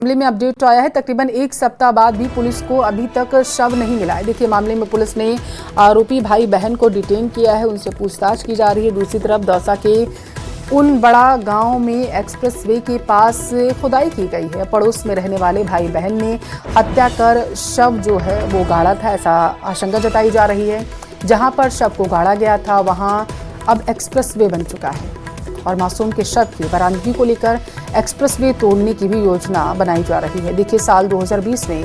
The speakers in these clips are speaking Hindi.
मामले में अपडेट आया है। तकरीबन एक सप्ताह बाद भी पुलिस को अभी तक शव नहीं मिला है। देखिए, मामले में पुलिस ने आरोपी भाई बहन को डिटेन किया है, उनसे पूछताछ की जा रही है। दूसरी तरफ दौसा के उन बड़ा गांव में एक्सप्रेसवे के पास खुदाई की गई है। पड़ोस में रहने वाले भाई बहन ने हत्या कर शव जो है वो गाड़ा था, ऐसा आशंका जताई जा रही है। जहां पर शव को गाड़ा गया था वहां अब एक्सप्रेसवे बन चुका है और मासूम के शव की बरामदगी को लेकर एक्सप्रेसवे तोड़ने की भी योजना बनाई जा रही है। देखिए, साल 2020 में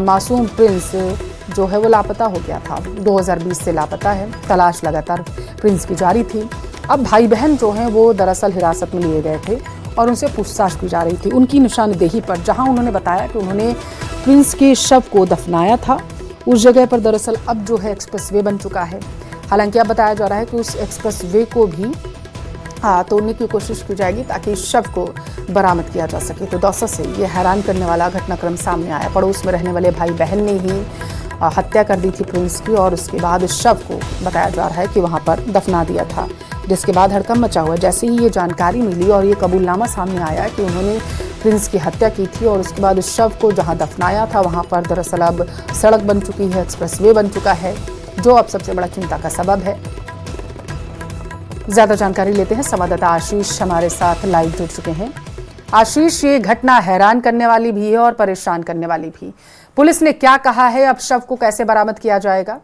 मासूम प्रिंस जो है वो लापता हो गया था। 2020 से लापता है। तलाश लगातार प्रिंस की जारी थी। अब भाई बहन जो हैं वो दरअसल हिरासत में लिए गए थे और उनसे पूछताछ की जा रही थी। उनकी निशानदेही पर जहां उन्होंने बताया कि उन्होंने प्रिंस के शव को दफनाया था, उस जगह पर दरअसल अब जो है एक्सप्रेसवे बन चुका है। हालांकि अब बताया जा रहा है कि उस एक्सप्रेसवे को भी तोड़ने की कोशिश की जाएगी ताकि शव को बरामद किया जा सके। तो दौसा से ये हैरान करने वाला घटनाक्रम सामने आया। पड़ोस में रहने वाले भाई बहन ने ही हत्या कर दी थी प्रिंस की और उसके बाद शव को बताया जा रहा है कि वहां पर दफना दिया था, जिसके बाद हड़कंप मचा हुआ। जैसे ही ये जानकारी मिली और ये कबूलनामा सामने आया कि उन्होंने प्रिंस की हत्या की थी और उसके बाद उस शव को जहां दफनाया था वहां पर दरअसल अब सड़क बन चुकी है, एक्सप्रेसवे बन चुका है, जो अब सबसे बड़ा चिंता का सबब है। ज्यादा जानकारी लेते हैं, संवाददाता आशीष हमारे साथ लाइव जुड़ चुके हैं। आशीष, ये घटना हैरान करने वाली भी है और परेशान करने वाली भी। पुलिस ने क्या कहा है, अब शव को कैसे बरामद किया जाएगा?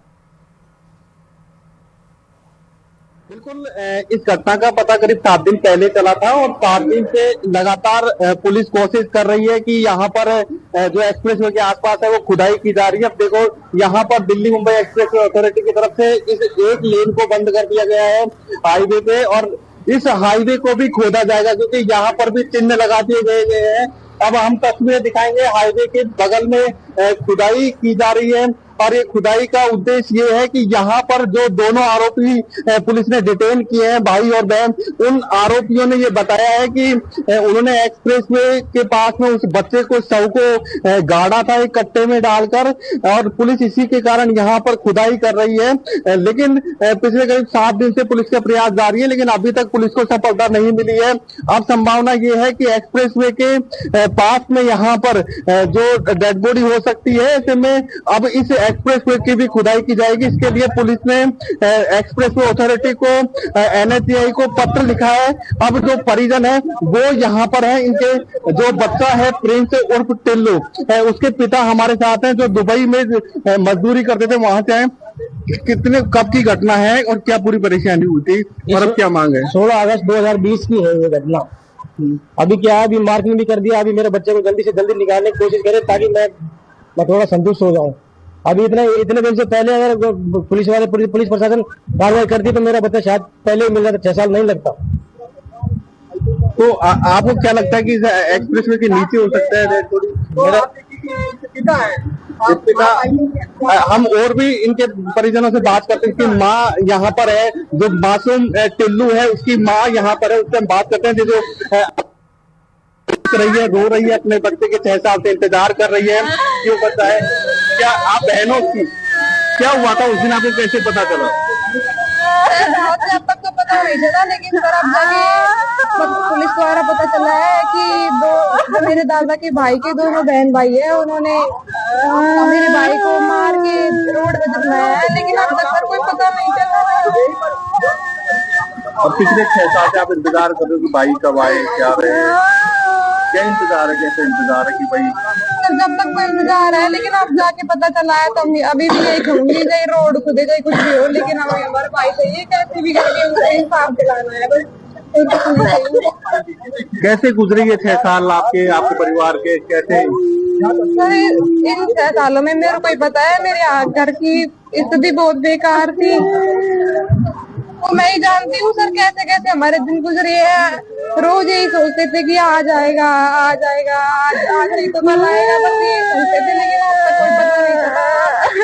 बिल्कुल, इस घटना का पता करीब 7 दिन पहले चला था और 7 दिन से लगातार पुलिस कोशिश कर रही है कि यहाँ पर जो एक्सप्रेसवे के आसपास है वो खुदाई की जा रही है। अब देखो, यहाँ पर दिल्ली मुंबई एक्सप्रेसवे अथॉरिटी की तरफ से इस एक लेन को बंद कर दिया गया है हाईवे पे और इस हाईवे को भी खोदा जाएगा क्योंकि यहाँ पर भी चिन्ह लगा दिए गए हैं। अब हम तस्वीरें दिखाएंगे। हाईवे के बगल में खुदाई की जा रही है और ये खुदाई का उद्देश्य ये है कि यहाँ पर जो दोनों आरोपी पुलिस ने डिटेन किए हैं, भाई और बहन, उन आरोपियों ने ये बताया है कि उन्होंने एक्सप्रेसवे के पास में उस बच्चे को, शव को गाड़ा था एक कट्टे में डालकर और पुलिस इसी के कारण यहाँ पर खुदाई कर रही है। लेकिन पिछले करीब 7 दिन से पुलिस का प्रयास जारी है, लेकिन अभी तक पुलिस को सफलता नहीं मिली है। अब संभावना ये है कि एक्सप्रेसवे के पास में यहाँ पर जो डेड बॉडी हो सकती है, ऐसे में अब इस एक्सप्रेसवे की भी खुदाई की जाएगी। इसके लिए पुलिस ने एक्सप्रेसवे अथॉरिटी को, NHAI को पत्र लिखा है। अब जो परिजन है वो यहाँ पर है, इनके जो बच्चा है प्रिंस उर्फ टिल्लू, उसके पिता हमारे साथ हैं जो दुबई में मजदूरी करते थे, वहां से आए। कितने कब की घटना है और क्या पूरी परेशानी हुई थी और अब क्या मांग है? 16 अगस्त 2020 की है ये घटना। अभी क्या है, अभी मार्किंग भी कर दिया। अभी मेरे बच्चे को जल्दी से जल्दी निकालने की कोशिश करें ताकि मैं थोड़ा संतुष्ट हो जाऊं। अभी इतने दिन से पहले अगर पुलिस वाले, पुलिस प्रशासन कार्रवाई करती तो मेरा बच्चा शायद पहले ही मिल जाता, 6 साल नहीं लगता। तो आपको क्या लगता है कि एक्सप्रेसवे के नीचे हो सकता है? हम और भी इनके परिजनों से बात करते हैं कि माँ यहाँ पर है, जो मासूम टिल्लू है उसकी माँ यहाँ पर है, उससे हम बात करते हैं। जो रही है, रो रही है, अपने बच्चे के 6 साल से इंतजार कर रही है। क्यों पता है? क्या आप बहनों की क्या हुआ था उस दिन, आपको कैसे पता चला? अब तक तो पता नहीं चला, लेकिन सर अब जाके पुलिस द्वारा पता चला है कि जो मेरे दादा के भाई के दोनों बहन भाई है, उन्होंने मेरे भाई को मार के रोड पे दफनाया है, लेकिन अब तक सर कोई पता नहीं चला। और पिछले 6 साल से आप इंतजार कर रहे हो कि भाई कब आए, क्या रहे? क्या इंतजार है, कैसे इंतजार है कि भाई? जब तक तो इंतजार है, लेकिन अब जाके पता चला है तो अभी भी यही कहूंगी, चाहे रोड खुदे चाहे कुछ भी हो, लेकिन हमें हमारे भाई चाहिए, कैसे भी करके उसे इंसाफ दिलाना है बस। कैसे गुजरी है 6 साल आपके परिवार के? कैसे? सर, इन 6 सालों में मेरे को ही पता है, मेरे घर की स्थिति बहुत बेकार थी, तो मैं ही जानती हूँ सर कैसे कैसे हमारे दिन गुजरे हैं। रोज यही सोचते थे कि आ जाएगा, आ जाएगा, आज नहीं तो कल आएगा, बस यही सोचते थे। लेकिन अब तक कोई पता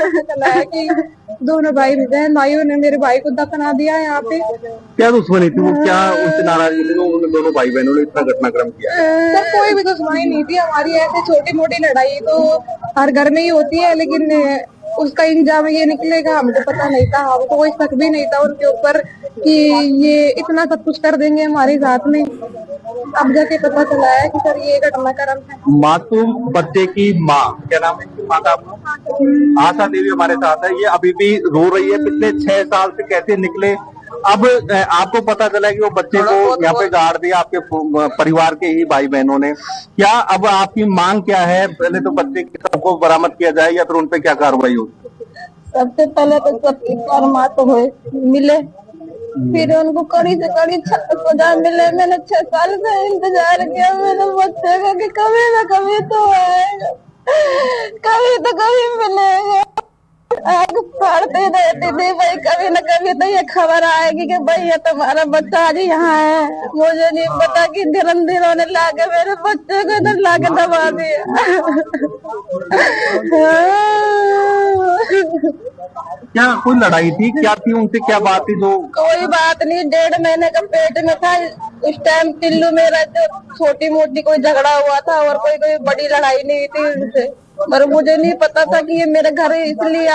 नहीं चला है कि दोनों भाई बहन भाइयों ने मेरे भाई को दफना दिया यहाँ पे। क्या दुश्मनी थी वो, क्या उनसे नाराजगी थी? उन दोनों भाई बहनों ने इतना घटनाक्रम किया? सर कोई भी दुश्मनी नहीं थी हमारी, ऐसे छोटी मोटी लड़ाई तो हर घर में ही होती है, लेकिन उसका इंजाम ये निकलेगा हमको पता नहीं था। हमको कोई शक भी नहीं था उनके ऊपर कि ये इतना सब कुछ कर देंगे हमारे साथ में। अब जाके पता चला है कि सर ये घटनाक्रम है। मासूम बच्चे की माँ, क्या नाम है इसकी माँ का आपका? आशा देवी हमारे साथ है। ये अभी भी रो रही है, पिछले 6 साल से कैसे निकले। अब आपको पता चला कि वो बच्चे को यहाँ पे गाड़ दिया आपके परिवार के ही भाई बहनों ने। क्या अब आपकी मांग क्या है? पहले तो बच्चे को बरामद किया जाए या फिर उनपे क्या कार्रवाई होगी? सबसे पहले तो सबकी परमात हो मिले, फिर उनको कड़ी से कड़ी सजा मिले। मैंने 6 साल से इंतजार किया मेरे बच्चे का कि कभी ना कभी तो आएगा, कभी तो कभी मिलेगा। आग पढ़ते रहते थे भाई, कभी न कभी तो ये खबर आएगी कि भाई ये तुम्हारा बच्चा आज यहाँ है। मुझे नहीं पता कि धीरे धीरे ने लाके मेरे बच्चे को इधर लाके दबा दिया। क्या कोई लड़ाई थी, क्या थी उनसे, क्या बात थी जो? कोई बात नहीं, 1.5 महीने का पेट में था उस टाइम। टिल्लू मेरा जो छोटी मोटी कोई झगड़ा हुआ था और कोई बड़ी लड़ाई नहीं थी उनसे। पर मुझे नहीं पता था कि ये मेरे घर इसलिए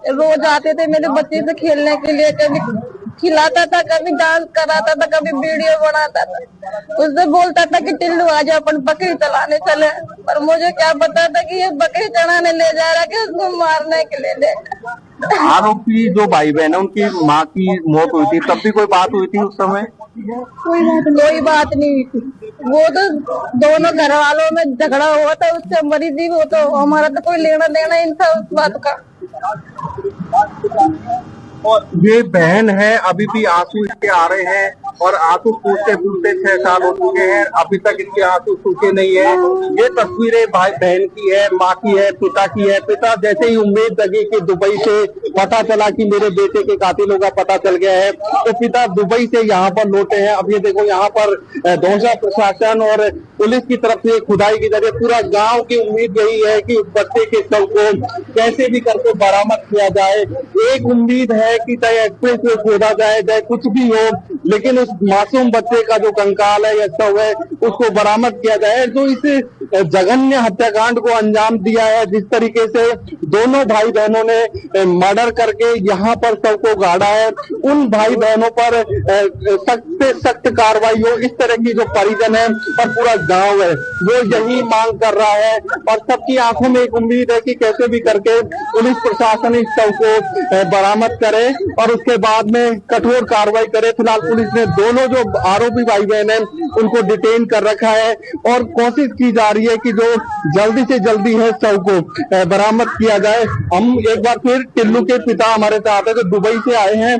रोज आते थे मेरे बच्चे से खेलने के लिए। कभी खिलाता था, कभी डांस कराता था, कभी वीडियो बनाता था। उससे बोलता था कि टिल्लू आज अपन बकरी चलाने चले, पर मुझे क्या पता था कि ये बकरी चढ़ाने ले जा रहा है कि उसको मारने के लिए ले। आरोपी जो भाई बहन है उनकी माँ की मौत हुई थी, तब भी कोई बात हुई थी उस समय? कोई बात नहीं हुई थी। वो तो दोनों घर वालों में झगड़ा हुआ था, उससे मरी थी वो। तो हमारा तो कोई लेना देना ही नहीं था उस बात का। और ये बहन है, अभी भी आंसू इसके आ रहे हैं और आंसू पूछते पूछते 6 साल हो चुके हैं, अभी तक इसके आंसू सूखे नहीं है। ये तस्वीरें भाई बहन की है, माँ की है, पिता की है। पिता जैसे ही उम्मीद लगी कि दुबई से पता चला कि मेरे बेटे के कातिलों का पता चल गया है, तो पिता दुबई से यहाँ पर लौटे हैं। अब ये देखो यहाँ पर दौसा प्रशासन और पुलिस की तरफ से खुदाई के जरिए पूरा गांव की उम्मीद यही है कि उस बच्चे के शव को कैसे भी करके बरामद किया जाए। एक उम्मीद है कि चाहे एक्सप्रेस वे खोदा जाए, चाहे कुछ भी हो, लेकिन उस मासूम बच्चे का जो कंकाल है या शव है उसको बरामद किया जाए। जो इस जघन्य हत्याकांड को अंजाम दिया है, जिस तरीके से दोनों भाई बहनों ने मर्डर करके यहाँ पर शव को गाड़ा है, उन भाई बहनों पर सख्त से सख्त कार्रवाई हो। इस तरह की जो परिजन है और पूरा गांव है वो यही मांग कर रहा है और सबकी आंखों में एक उम्मीद है कि कैसे भी करके पुलिस प्रशासन इस शव को बरामद करे और उसके बाद में कठोर कार्रवाई करे। फिलहाल पुलिस ने दोनों जो आरोपी भाई बहन है उनको डिटेन कर रखा है और कोशिश की जा रही है कि जो जल्दी से जल्दी है शव को बरामद किया जाए। हम एक बार फिर टिल्लू के पिता हमारे साथ है जो दुबई से आए हैं।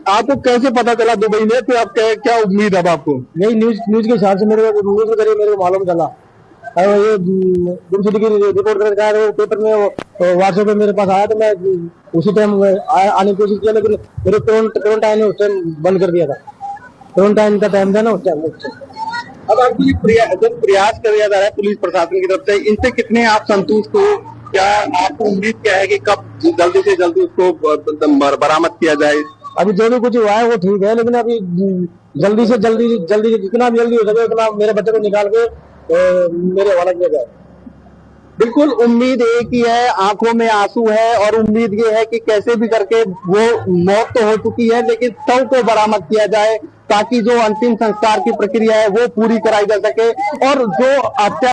आपको कैसे पता चला दुबई में, तो आप क्या उम्मीद है आपको? यही न्यूज के हिसाब से मेरे को मालूम चला और ये गुमशुदगी की रिपोर्ट करके पेपर में व्हाट्सएप पे मेरे पास आया, तो मैं उसी टाइम आने की कोशिश किया, लेकिन मेरे क्वारंटाइन उस टाइम बंद कर दिया था। क्वारंटाइन का टाइम था ना उस टाइम। अब आपको जो प्रयास कर जा रहा है पुलिस प्रशासन की तरफ से, इनसे कितने आप संतुष्ट हो? क्या आपको उम्मीद क्या है कि कब जल्दी से जल्दी उसको बरामद किया जाए? अभी जो भी कुछ हुआ है वो ठीक है, लेकिन अभी जल्दी से जल्दी जितना भी जल्दी हो सके उतना मेरे बच्चे को निकाल के मेरे हवाला किया जाए। बिल्कुल उम्मीद एक ही है, आंखों में आंसू है और उम्मीद ये है कि कैसे भी करके वो मौत तो हो चुकी है लेकिन शव को बरामद किया जाए ताकि जो अंतिम संस्कार की प्रक्रिया है वो पूरी कराई जा सके और जो हत्या